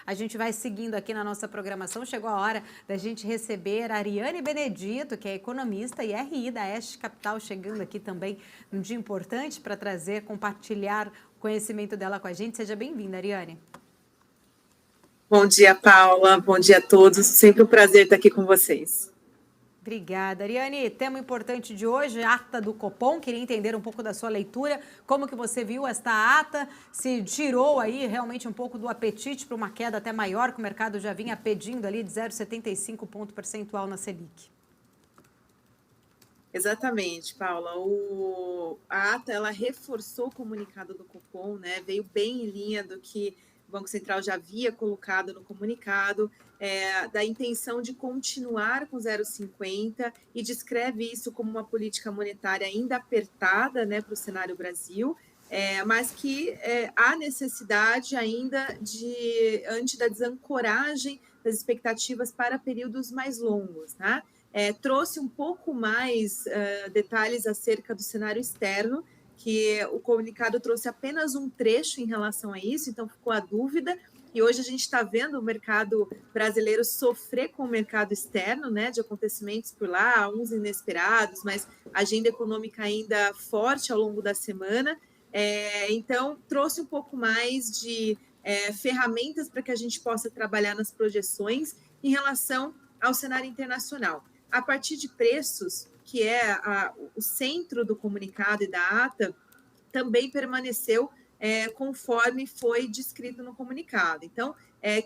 A gente vai seguindo aqui na nossa programação. Chegou a hora da gente receber a Ariane Benedito, que é economista e RI da Este Capital, chegando aqui também num dia importante para trazer, compartilhar o conhecimento dela com a gente. Seja bem-vinda, Ariane. Bom dia, Paula. Bom dia a todos. Sempre um prazer estar aqui com vocês. Obrigada, Ariane. Tema importante de hoje, ata do Copom. Queria entender um pouco da sua leitura, como que você viu esta ata, se tirou aí realmente um pouco do apetite para uma queda até maior, que o mercado já vinha pedindo ali de 0,75 ponto percentual na Selic. Exatamente, Paula. A ata ela reforçou o comunicado do Copom, né? Veio bem em linha do que o Banco Central já havia colocado no comunicado, da intenção de continuar com 0,50 e descreve isso como uma política monetária ainda apertada, né, para o cenário Brasil, mas que há necessidade ainda antes da desancoragem das expectativas para períodos mais longos, né? Trouxe um pouco mais detalhes acerca do cenário externo, que o comunicado trouxe apenas um trecho em relação a isso, então ficou a dúvida, e hoje a gente está vendo o mercado brasileiro sofrer com o mercado externo, né, de acontecimentos por lá, uns inesperados, mas agenda econômica ainda forte ao longo da semana, então trouxe um pouco mais de ferramentas para que a gente possa trabalhar nas projeções em relação ao cenário internacional. A partir de preços, que é o centro do comunicado e da ata, também permaneceu conforme foi descrito no comunicado. Então,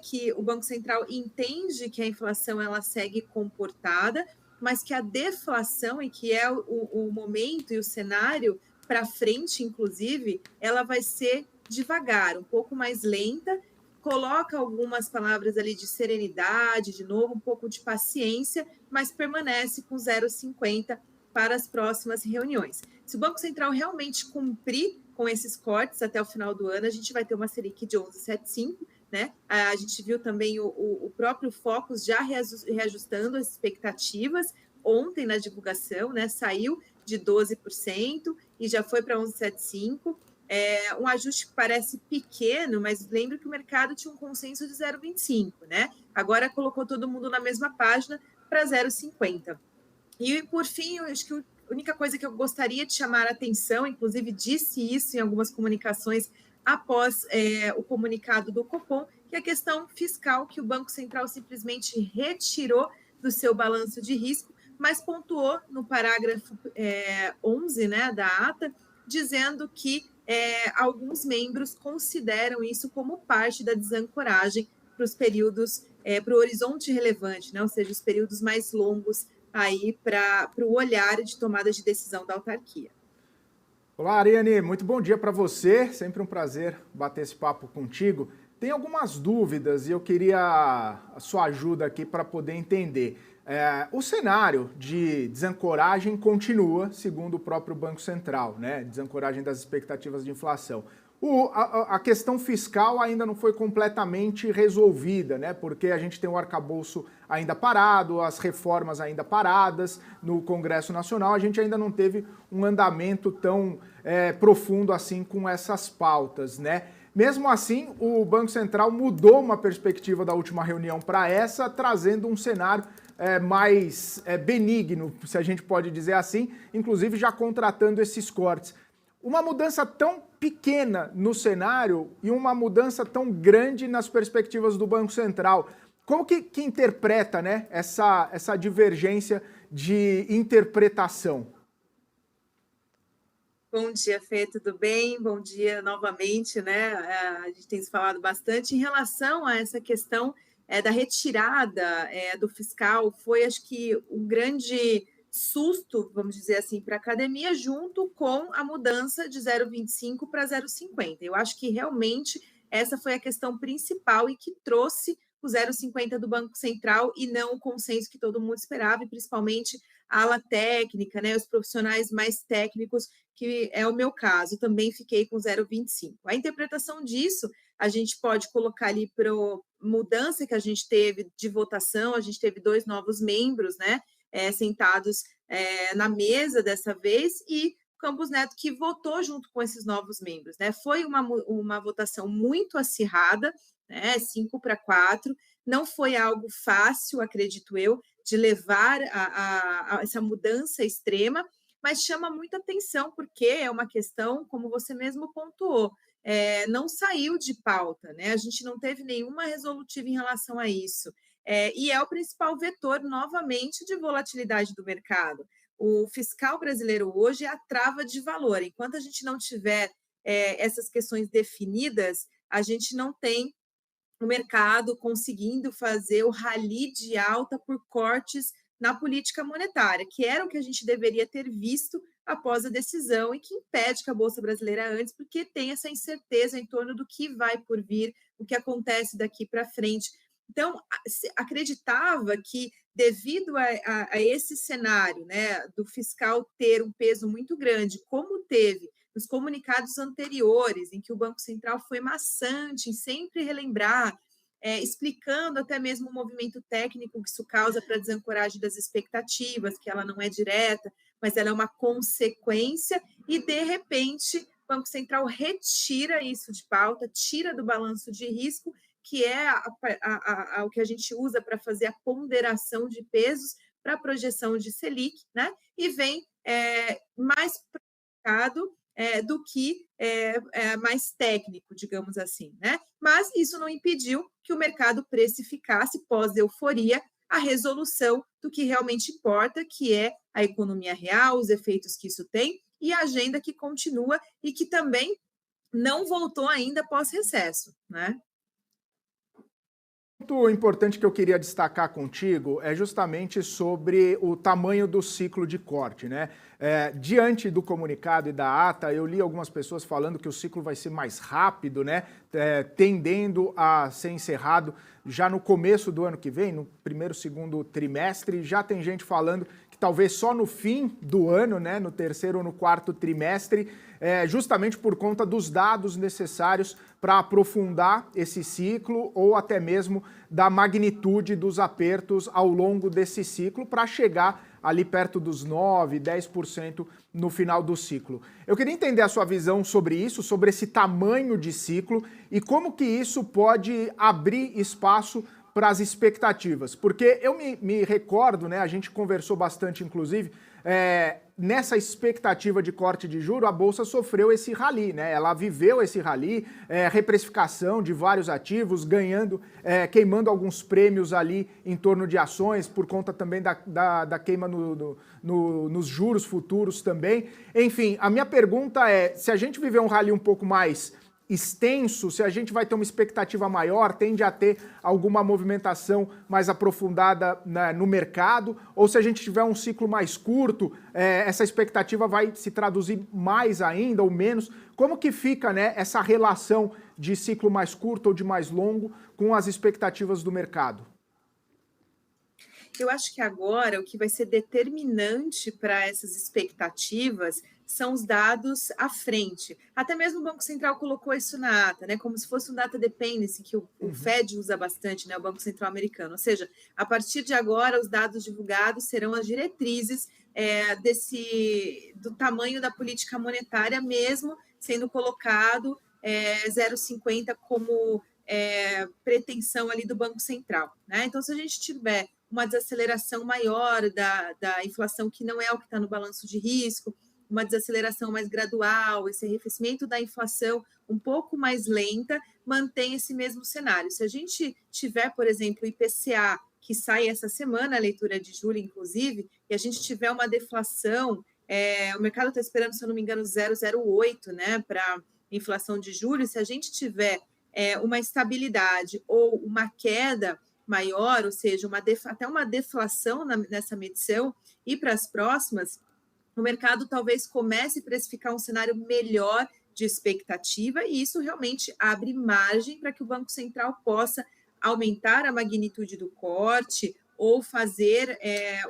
que o Banco Central entende que a inflação ela segue comportada, mas que a deflação, e que é o momento e o cenário para frente, inclusive, ela vai ser devagar, um pouco mais lenta, coloca algumas palavras ali de serenidade, de novo, um pouco de paciência, mas permanece com 0,50 para as próximas reuniões. Se o Banco Central realmente cumprir com esses cortes até o final do ano, a gente vai ter uma Selic de 11,75, né? A gente viu também o próprio Focus já reajustando as expectativas ontem na divulgação, né? Saiu de 12% e já foi para 11,75%. Um ajuste que parece pequeno, mas lembro que o mercado tinha um consenso de 0,25, né? Agora colocou todo mundo na mesma página para 0,50. E, por fim, eu acho que a única coisa que eu gostaria de chamar a atenção, inclusive disse isso em algumas comunicações após o comunicado do Copom, que é a questão fiscal, que o Banco Central simplesmente retirou do seu balanço de risco, mas pontuou no parágrafo 11, né, da ata, dizendo que alguns membros consideram isso como parte da desancoragem para os períodos, para o horizonte relevante, né, ou seja, os períodos mais longos aí para o olhar de tomada de decisão da autarquia. Olá, Ariane, muito bom dia para você, sempre um prazer bater esse papo contigo. Tem algumas dúvidas e eu queria a sua ajuda aqui para poder entender. O cenário de desancoragem continua, segundo o próprio Banco Central, né? Desancoragem das expectativas de inflação. A questão fiscal ainda não foi completamente resolvida, né? Porque a gente tem o arcabouço ainda parado, as reformas ainda paradas no Congresso Nacional, a gente ainda não teve um andamento tão profundo assim com essas pautas, né? Mesmo assim, o Banco Central mudou uma perspectiva da última reunião para essa, trazendo um cenário mais benigno, se a gente pode dizer assim, inclusive já contratando esses cortes. Uma mudança tão pequena no cenário e uma mudança tão grande nas perspectivas do Banco Central. Como que interpreta, né, essa divergência de interpretação? Bom dia, Fê, tudo bem? Bom dia novamente, né? A gente tem se falado bastante em relação a essa questão da retirada do fiscal. Foi, acho que, um grande susto, vamos dizer assim, para a academia, junto com a mudança de 0,25 para 0,50. Eu acho que realmente essa foi a questão principal e que trouxe o 0,50 do Banco Central e não o consenso que todo mundo esperava, e principalmente a ala técnica, né, os profissionais mais técnicos, que é o meu caso, também fiquei com 0,25. A interpretação disso, a gente pode colocar ali para a mudança que a gente teve de votação, a gente teve 2 novos membros, né, sentados na mesa dessa vez, e Campos Neto que votou junto com esses novos membros, né? Foi uma votação muito acirrada, né? 5 para 4. Não foi algo fácil, acredito eu, de levar a essa mudança extrema, mas chama muita atenção, porque é uma questão, como você mesmo pontuou, não saiu de pauta, né? A gente não teve nenhuma resolutiva em relação a isso. E é o principal vetor, novamente, de volatilidade do mercado. O fiscal brasileiro hoje é a trava de valor. Enquanto a gente não tiver essas questões definidas, a gente não tem o mercado conseguindo fazer o rally de alta por cortes na política monetária, que era o que a gente deveria ter visto após a decisão e que impede que a Bolsa Brasileira antes, porque tem essa incerteza em torno do que vai por vir, o que acontece daqui para frente. Então, acreditava que, devido a esse cenário, né, do fiscal ter um peso muito grande, como teve nos comunicados anteriores, em que o Banco Central foi maçante em sempre relembrar, explicando até mesmo o movimento técnico que isso causa para a desancoragem das expectativas, que ela não é direta, mas ela é uma consequência, e, de repente, o Banco Central retira isso de pauta, tira do balanço de risco, que é o que a gente usa para fazer a ponderação de pesos para a projeção de Selic, né? E vem mais provocado do que mais técnico, digamos assim, né? Mas isso não impediu que o mercado precificasse, pós-euforia, a resolução do que realmente importa, que é a economia real, os efeitos que isso tem e a agenda que continua e que também não voltou ainda pós-recesso, né? Ponto importante que eu queria destacar contigo é justamente sobre o tamanho do ciclo de corte, né? Diante do comunicado e da ata, eu li algumas pessoas falando que o ciclo vai ser mais rápido, né? Tendendo a ser encerrado já no começo do ano que vem, no primeiro, segundo trimestre. Já tem gente falando que talvez só no fim do ano, né? No terceiro ou no quarto trimestre, justamente por conta dos dados necessários para aprofundar esse ciclo ou até mesmo da magnitude dos apertos ao longo desse ciclo para chegar ali perto dos 9%, 10% no final do ciclo. Eu queria entender a sua visão sobre isso, sobre esse tamanho de ciclo e como que isso pode abrir espaço para as expectativas. Porque eu me recordo, né, a gente conversou bastante, inclusive, nessa expectativa de corte de juro, a Bolsa sofreu esse rally, né? Ela viveu esse rally, reprecificação de vários ativos, ganhando, queimando alguns prêmios ali em torno de ações, por conta também da queima nos juros futuros também. Enfim, a minha pergunta é, se a gente viver um rally um pouco mais extenso, se a gente vai ter uma expectativa maior, tende a ter alguma movimentação mais aprofundada no mercado, ou se a gente tiver um ciclo mais curto, essa expectativa vai se traduzir mais ainda ou menos. Como que fica, né, essa relação de ciclo mais curto ou de mais longo com as expectativas do mercado? Eu acho que agora o que vai ser determinante para essas expectativas são os dados à frente. Até mesmo o Banco Central colocou isso na ata, né? Como se fosse um data dependency, que o Fed usa bastante, né? O Banco Central americano. Ou seja, a partir de agora, os dados divulgados serão as diretrizes do tamanho da política monetária, mesmo sendo colocado 0,50 como pretensão ali do Banco Central, né? Então, se a gente tiver uma desaceleração maior da inflação, que não é o que está no balanço de risco, uma desaceleração mais gradual, esse arrefecimento da inflação um pouco mais lenta, mantém esse mesmo cenário. Se a gente tiver, por exemplo, o IPCA, que sai essa semana, a leitura de julho, inclusive, e a gente tiver uma deflação, o mercado está esperando, se eu não me engano, 0,08, né, para inflação de julho. Se a gente tiver uma estabilidade ou uma queda maior, ou seja, até uma deflação nessa medição, e para as próximas, o mercado talvez comece a precificar um cenário melhor de expectativa, e isso realmente abre margem para que o Banco Central possa aumentar a magnitude do corte ou fazer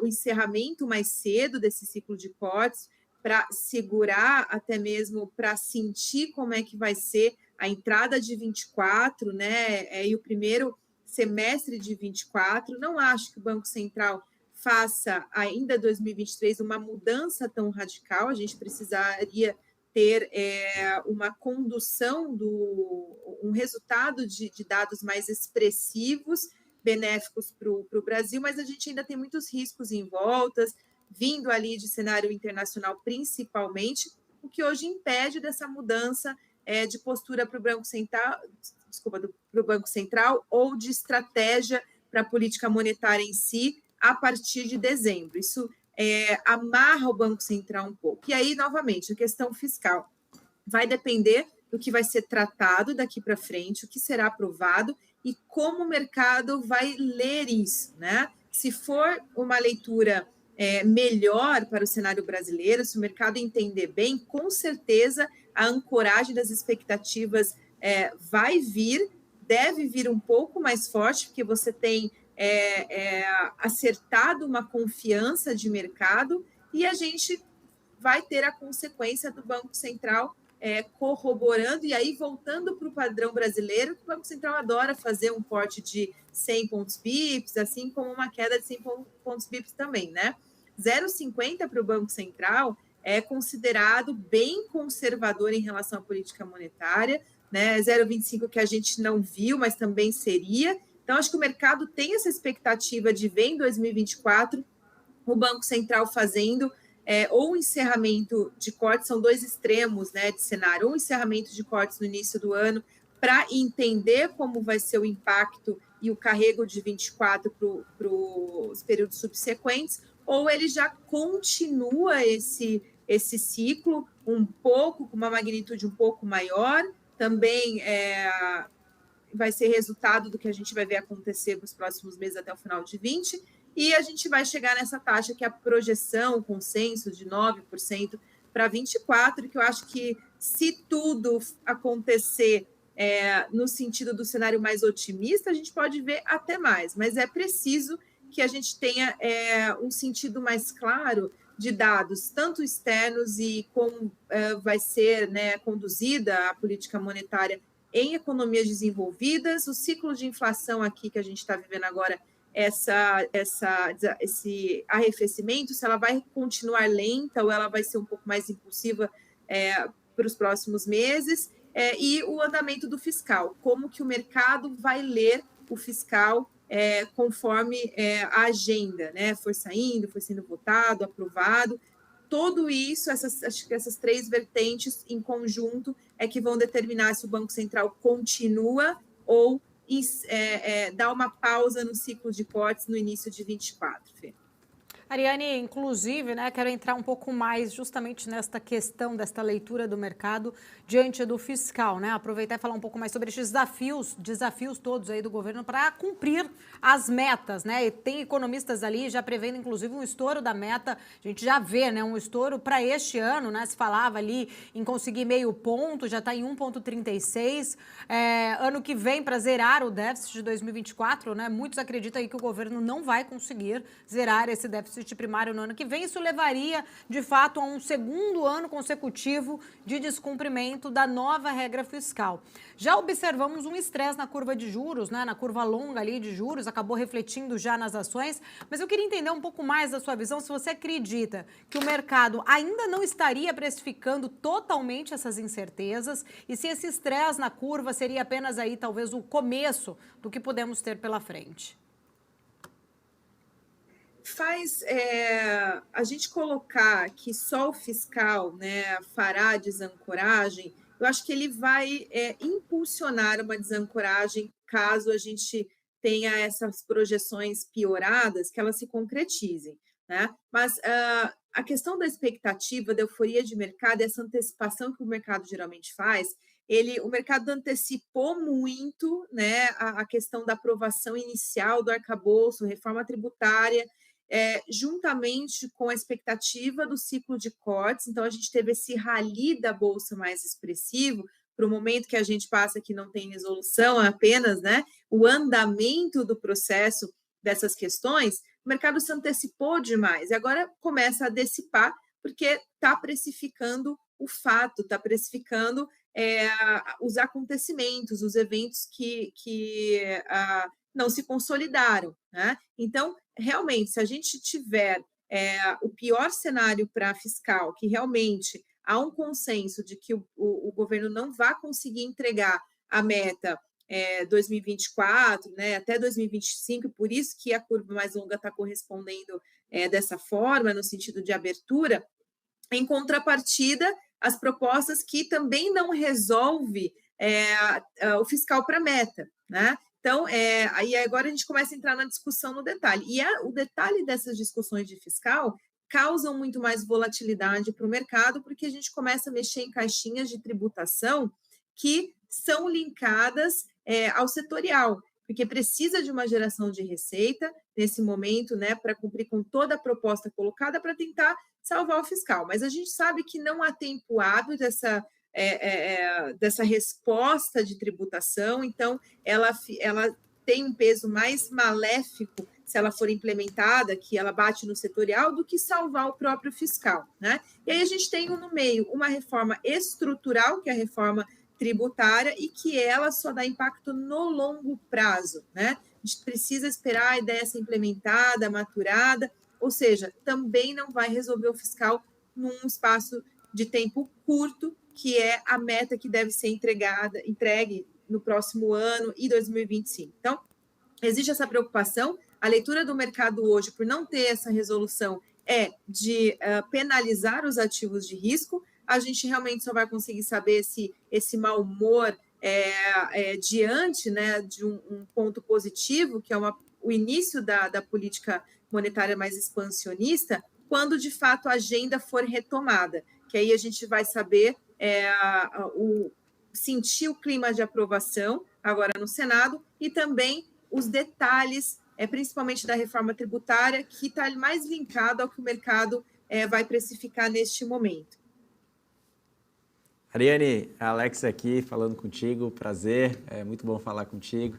o encerramento mais cedo desse ciclo de cortes para segurar, até mesmo para sentir como é que vai ser a entrada de 24, né, e o primeiro semestre de 24. Não acho que o Banco Central faça ainda 2023 uma mudança tão radical. A gente precisaria ter uma condução, um resultado de dados mais expressivos, benéficos para o Brasil, mas a gente ainda tem muitos riscos em voltas, vindo ali de cenário internacional principalmente, o que hoje impede dessa mudança de postura para o Banco Central, para o Banco Central, ou de estratégia para a política monetária em si, a partir de dezembro. Isso amarra o Banco Central um pouco. E aí, novamente, a questão fiscal vai depender do que vai ser tratado daqui para frente, o que será aprovado e como o mercado vai ler isso, né? Se for uma leitura melhor para o cenário brasileiro, se o mercado entender bem, com certeza a ancoragem das expectativas vai vir, deve vir um pouco mais forte, porque você tem acertado uma confiança de mercado e a gente vai ter a consequência do Banco Central corroborando, e aí voltando para o padrão brasileiro, que o Banco Central adora fazer um corte de 100 pontos bips, assim como uma queda de 100 pontos bips também, né? 0,50 para o Banco Central é considerado bem conservador em relação à política monetária, né? 0,25 que a gente não viu, mas também seria. Então, acho que o mercado tem essa expectativa de ver em 2024 o Banco Central fazendo ou um encerramento de cortes, são dois extremos, né, de cenário, ou um encerramento de cortes no início do ano, para entender como vai ser o impacto e o carrego de 24 para os períodos subsequentes, ou ele já continua esse ciclo um pouco, com uma magnitude um pouco maior, também vai ser resultado do que a gente vai ver acontecer nos próximos meses até o final de 20, e a gente vai chegar nessa taxa que é a projeção, o consenso de 9% para 24, que eu acho que se tudo acontecer no sentido do cenário mais otimista, a gente pode ver até mais, mas é preciso que a gente tenha um sentido mais claro de dados, tanto externos e como vai ser, né, conduzida a política monetária em economias desenvolvidas, o ciclo de inflação aqui que a gente está vivendo agora, esse arrefecimento, se ela vai continuar lenta ou ela vai ser um pouco mais impulsiva para os próximos meses, e o andamento do fiscal, como que o mercado vai ler o fiscal conforme a agenda, né? Foi sendo votado, aprovado. Tudo isso, acho que essas três vertentes em conjunto é que vão determinar se o Banco Central continua ou dá uma pausa no ciclo de cortes no início de 24, Fê. Ariane, inclusive, né, quero entrar um pouco mais justamente nesta questão desta leitura do mercado diante do fiscal, né? Aproveitar e falar um pouco mais sobre esses desafios todos aí do governo para cumprir as metas, né? E tem economistas ali já prevendo, inclusive, um estouro da meta. A gente já vê, né, um estouro para este ano, né? Se falava ali em conseguir meio ponto, já está em 1,36. Ano que vem, para zerar o déficit de 2024, né? Muitos acreditam aí que o governo não vai conseguir zerar esse déficit primário no ano que vem. Isso levaria, de fato, a um segundo ano consecutivo de descumprimento da nova regra fiscal. Já observamos um estresse na curva de juros, né, na curva longa ali de juros, acabou refletindo já nas ações, mas eu queria entender um pouco mais da sua visão, se você acredita que o mercado ainda não estaria precificando totalmente essas incertezas e se esse estresse na curva seria apenas aí talvez o começo do que podemos ter pela frente. A gente colocar que só o fiscal, né, fará a desancoragem, eu acho que ele vai impulsionar uma desancoragem caso a gente tenha essas projeções pioradas, que elas se concretizem, né? Mas a questão da expectativa, da euforia de mercado, essa antecipação que o mercado geralmente faz, o mercado antecipou muito, né, a questão da aprovação inicial do arcabouço, reforma tributária, juntamente com a expectativa do ciclo de cortes. Então, a gente teve esse rally da Bolsa mais expressivo, para o momento que a gente passa que não tem resolução, apenas, né, o andamento do processo dessas questões, o mercado se antecipou demais e agora começa a dissipar, porque está precificando o fato, está precificando os acontecimentos, os eventos que não se consolidaram, né? Então, realmente, se a gente tiver o pior cenário para fiscal, que realmente há um consenso de que o governo não vai conseguir entregar a meta 2024, né, até 2025, por isso que a curva mais longa está correspondendo dessa forma, no sentido de abertura. Em contrapartida, as propostas que também não resolve o fiscal para a meta, né? Então, aí agora a gente começa a entrar na discussão no detalhe. E o detalhe dessas discussões de fiscal causam muito mais volatilidade para o mercado, porque a gente começa a mexer em caixinhas de tributação que são linkadas ao setorial, porque precisa de uma geração de receita nesse momento, né, para cumprir com toda a proposta colocada para tentar salvar o fiscal. Mas a gente sabe que não há tempo hábil dessa resposta de tributação, então ela tem um peso mais maléfico se ela for implementada, que ela bate no setorial, do que salvar o próprio fiscal, né? E aí a gente tem no meio uma reforma estrutural, que é a reforma tributária, e que ela só dá impacto no longo prazo, né? A gente precisa esperar a ideia ser implementada, maturada, ou seja, também não vai resolver o fiscal num espaço de tempo curto, que é a meta que deve ser entregue no próximo ano e 2025. Então, existe essa preocupação. A leitura do mercado hoje, por não ter essa resolução, é de penalizar os ativos de risco. A gente realmente só vai conseguir saber se esse mau humor é diante, né, de um ponto positivo, que é o início da política monetária mais expansionista, quando de fato a agenda for retomada, que aí a gente vai saber sentir o clima de aprovação agora no Senado e também os detalhes, principalmente da reforma tributária, que está mais linkado ao que o mercado vai precificar neste momento. Ariane, Alex aqui falando contigo, prazer, é muito bom falar contigo.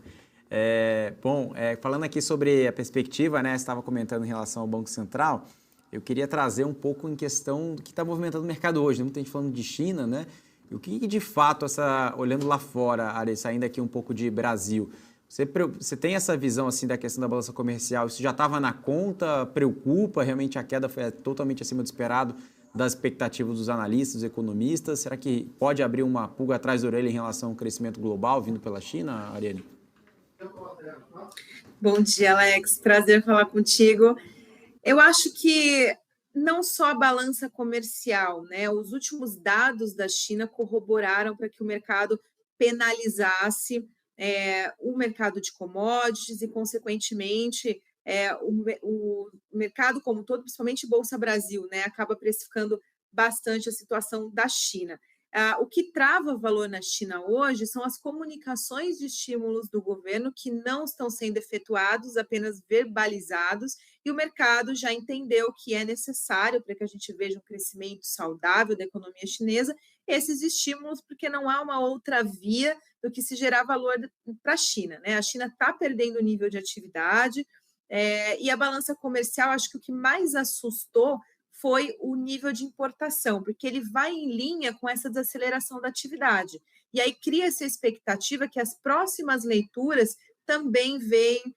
Falando aqui sobre a perspectiva, né, você estava comentando em relação ao Banco Central, eu queria trazer um pouco em questão do que está movimentando o mercado hoje, né? Muita gente falando de China, né? E o que de fato, olhando lá fora, Ari, saindo aqui um pouco de Brasil, você tem essa visão assim da questão da balança comercial? Isso já estava na conta? Preocupa? Realmente a queda foi totalmente acima do esperado das expectativas dos analistas, dos economistas? Será que pode abrir uma pulga atrás da orelha em relação ao crescimento global vindo pela China, Ariane? Bom dia, Alex. Prazer falar contigo. Eu acho que não só a balança comercial, né? Os últimos dados da China corroboraram para que o mercado penalizasse o mercado de commodities e, consequentemente, o mercado como um todo, principalmente Bolsa Brasil, né? Acaba precificando bastante a situação da China. O que trava valor na China hoje são as comunicações de estímulos do governo que não estão sendo efetuados, apenas verbalizados, e o mercado já entendeu que é necessário para que a gente veja um crescimento saudável da economia chinesa, esses estímulos, porque não há uma outra via do que se gerar valor para a China, né? A China está perdendo o nível de atividade, e a balança comercial, acho que o que mais assustou foi o nível de importação, porque ele vai em linha com essa desaceleração da atividade. E aí cria essa expectativa que as próximas leituras também vêm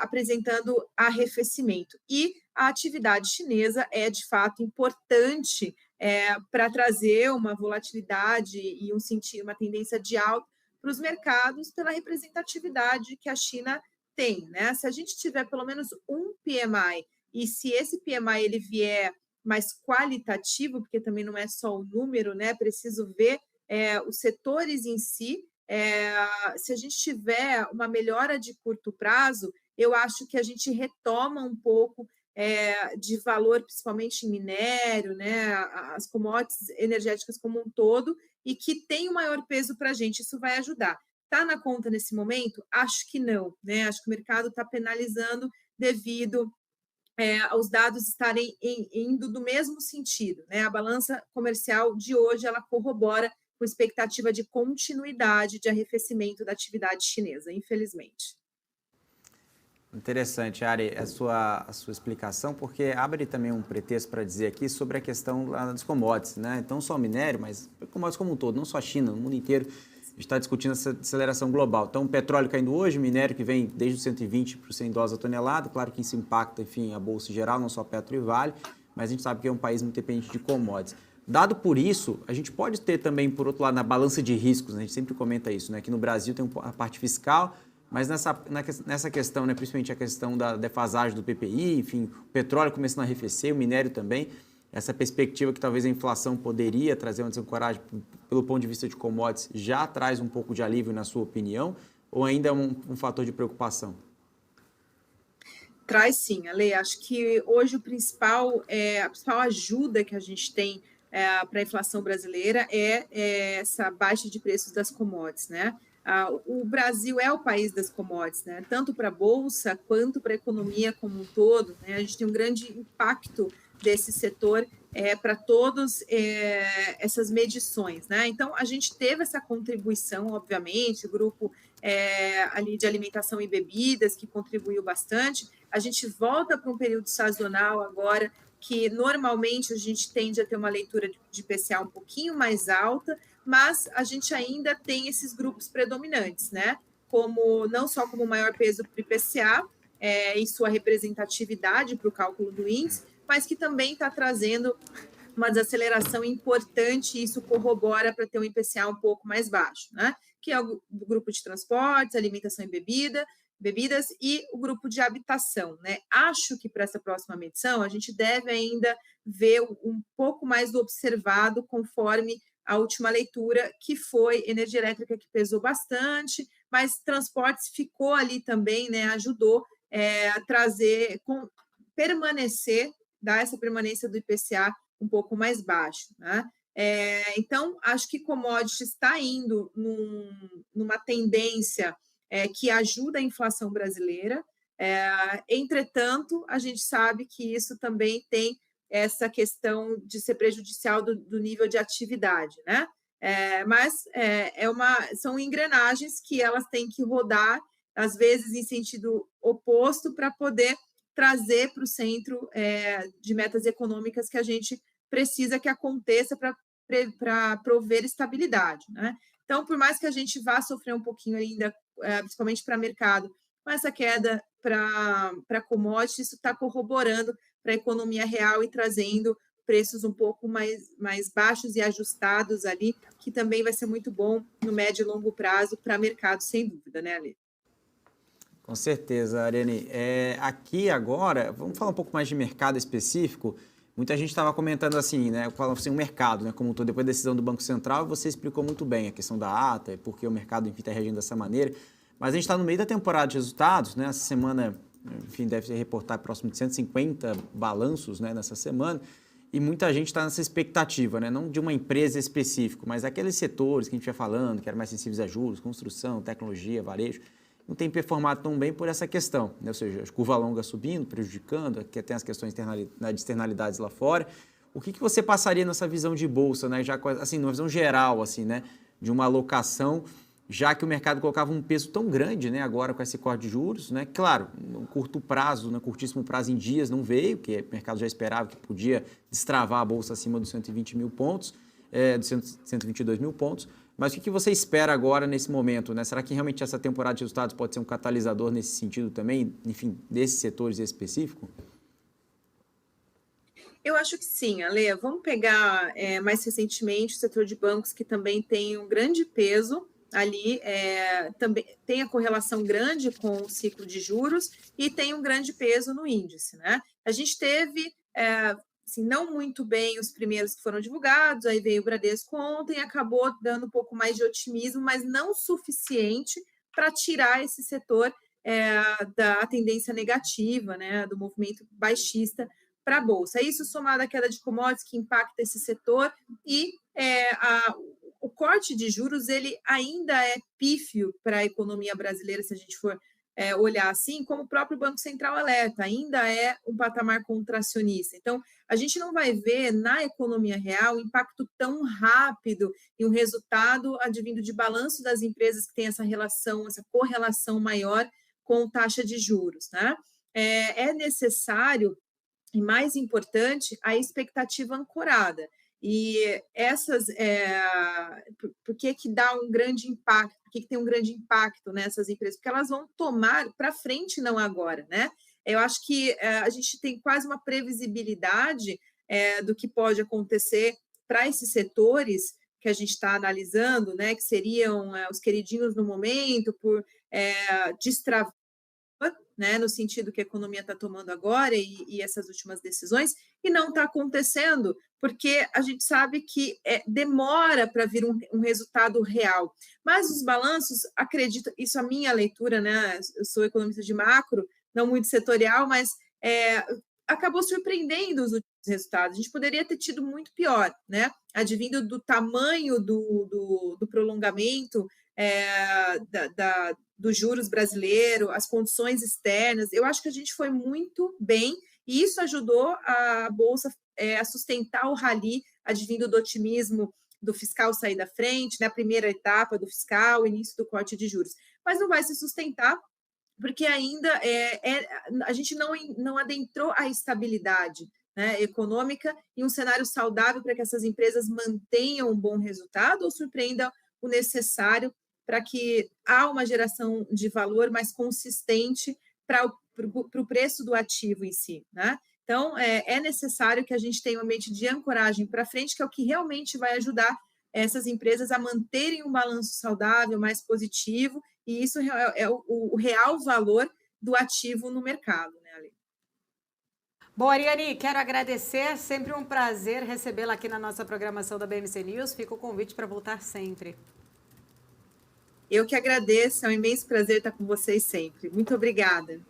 apresentando arrefecimento. E a atividade chinesa é, de fato, importante para trazer uma volatilidade e uma tendência de alta para os mercados pela representatividade que a China tem, né? Se a gente tiver pelo menos um PMI, e se esse PMI ele vier mais qualitativo, porque também não é só o número, né? Preciso ver os setores em si. Se a gente tiver uma melhora de curto prazo, eu acho que a gente retoma um pouco de valor, principalmente em minério, né? As commodities energéticas como um todo, e que tem um maior peso para a gente. Isso vai ajudar. Está na conta nesse momento? Acho que não, né? Acho que o mercado está penalizando devido aos dados estarem indo do mesmo sentido, né? A balança comercial de hoje ela corrobora com expectativa de continuidade de arrefecimento da atividade chinesa, infelizmente. Interessante, Ari, a sua explicação, porque abre também um pretexto para dizer aqui sobre a questão dos commodities, né? Então, só minério, mas commodities como um todo, não só a China, no mundo inteiro, a gente está discutindo essa aceleração global. Então, o petróleo caindo hoje, minério que vem desde os 120 para os 100 dólares a tonelada, claro que isso impacta, enfim, a bolsa geral, não só Petro e Vale, mas a gente sabe que é um país muito dependente de commodities. Dado por isso, a gente pode ter também, por outro lado, na balança de riscos, né? A gente sempre comenta isso, né? Que no Brasil tem a parte fiscal, mas nessa questão, né? Principalmente a questão da defasagem do PPI, enfim, o petróleo começando a arrefecer, o minério também, essa perspectiva que talvez a inflação poderia trazer uma desancoragem pelo ponto de vista de commodities já traz um pouco de alívio, na sua opinião, ou ainda é um fator de preocupação? Traz sim, Ale. Acho que hoje a principal ajuda que a gente tem para a inflação brasileira é essa baixa de preços das commodities, né? O Brasil é o país das commodities, né? Tanto para a Bolsa quanto para a economia como um todo, né? A gente tem um grande impacto desse setor para todas essas medições, né? Então, a gente teve essa contribuição, obviamente, o grupo ali de alimentação e bebidas, que contribuiu bastante. A gente volta para um período sazonal agora, que normalmente a gente tende a ter uma leitura de IPCA um pouquinho mais alta, mas a gente ainda tem esses grupos predominantes, né? Não só como maior peso para o IPCA e sua representatividade para o cálculo do índice, mas que também está trazendo uma desaceleração importante, e isso corrobora para ter um IPCA um pouco mais baixo, né? Que é o grupo de transportes, alimentação e bebidas e o grupo de habitação, né? Acho que para essa próxima medição a gente deve ainda ver um pouco mais do observado conforme a última leitura, que foi energia elétrica, que pesou bastante, mas transportes ficou ali também, né? Ajudou a trazer, dar essa permanência do IPCA um pouco mais baixo, né? Então, acho que commodities está indo numa tendência que ajuda a inflação brasileira. Entretanto, a gente sabe que isso também tem essa questão de ser prejudicial do nível de atividade, né? Mas são engrenagens que elas têm que rodar, às vezes em sentido oposto, para poder trazer para o centro de metas econômicas que a gente precisa que aconteça para prover estabilidade, né? Então, por mais que a gente vá sofrer um pouquinho ainda, principalmente para mercado, com essa queda para commodities, isso está corroborando para a economia real e trazendo preços um pouco mais baixos e ajustados ali, que também vai ser muito bom no médio e longo prazo para mercado, sem dúvida, né, Ale? Com certeza, Ariane. Aqui agora, vamos falar um pouco mais de mercado específico. Muita gente estava comentando assim, né? Falando assim, o mercado, né? Como um todo, depois da decisão do Banco Central, você explicou muito bem a questão da ata, porque o mercado, enfim, está reagindo dessa maneira. Mas a gente está no meio da temporada de resultados, né? Essa semana, enfim, deve ser reportar próximo de 150 balanços, né? Nessa semana. E muita gente está nessa expectativa, né? Não de uma empresa específica, mas aqueles setores que a gente vai falando, que eram mais sensíveis a juros, construção, tecnologia, varejo, não tem performado tão bem por essa questão, né? Ou seja, a curva longa subindo, prejudicando, que tem as questões de externalidades lá fora. O que você passaria nessa visão de bolsa, né? Já assim, numa visão geral, assim, né? De uma alocação, já que o mercado colocava um peso tão grande, né? Agora com esse corte de juros, né? Claro, no curto prazo, no curtíssimo prazo em dias não veio, porque o mercado já esperava que podia destravar a bolsa acima dos 120 mil pontos, dos 122 mil pontos. Mas o que você espera agora nesse momento, né? Será que realmente essa temporada de resultados pode ser um catalisador nesse sentido também, enfim, desses setores específicos? Eu acho que sim, Ale. Vamos pegar mais recentemente o setor de bancos, que também tem um grande peso ali, também tem a correlação grande com o ciclo de juros e tem um grande peso no índice, né? A gente teve assim, não muito bem os primeiros que foram divulgados, aí veio o Bradesco ontem, acabou dando um pouco mais de otimismo, mas não suficiente para tirar esse setor da tendência negativa, né, do movimento baixista para a Bolsa. Isso somado à queda de commodities que impacta esse setor e o corte de juros ele ainda é pífio para a economia brasileira, se a gente for olhar assim, como o próprio Banco Central alerta, ainda é um patamar contracionista. Então, a gente não vai ver na economia real impacto tão rápido e um resultado advindo de balanço das empresas que tem essa relação, essa correlação maior com taxa de juros, né? É necessário, e mais importante, a expectativa ancorada. E essas, por que dá um grande impacto? Por que tem um grande impacto nessas empresas? Porque elas vão tomar para frente, não agora, né? Eu acho que a gente tem quase uma previsibilidade do que pode acontecer para esses setores que a gente está analisando, né, que seriam os queridinhos no momento, por destravar, né, no sentido que a economia está tomando agora e essas últimas decisões, e não está acontecendo, porque a gente sabe que demora para vir um resultado real. Mas os balanços, acredito, isso é a minha leitura, né? Eu sou economista de macro, não muito setorial, mas acabou surpreendendo os últimos resultados. A gente poderia ter tido muito pior, né? Advindo do tamanho do prolongamento dos juros brasileiro, as condições externas. Eu acho que a gente foi muito bem e isso ajudou a Bolsa a sustentar o rally, advindo do otimismo do fiscal sair da frente, na primeira etapa do fiscal, início do corte de juros. Mas não vai se sustentar, porque ainda a gente não adentrou a estabilidade, né, econômica e um cenário saudável para que essas empresas mantenham um bom resultado ou surpreendam o necessário para que há uma geração de valor mais consistente para o preço do ativo em si, né? Então, é necessário que a gente tenha uma mente de ancoragem para frente, que é o que realmente vai ajudar essas empresas a manterem um balanço saudável, mais positivo, e isso é o real valor do ativo no mercado, né, Ale? Bom, Ariane, quero agradecer, sempre um prazer recebê-la aqui na nossa programação da BMC News. Fica o convite para voltar sempre. Eu que agradeço, é um imenso prazer estar com vocês sempre. Muito obrigada.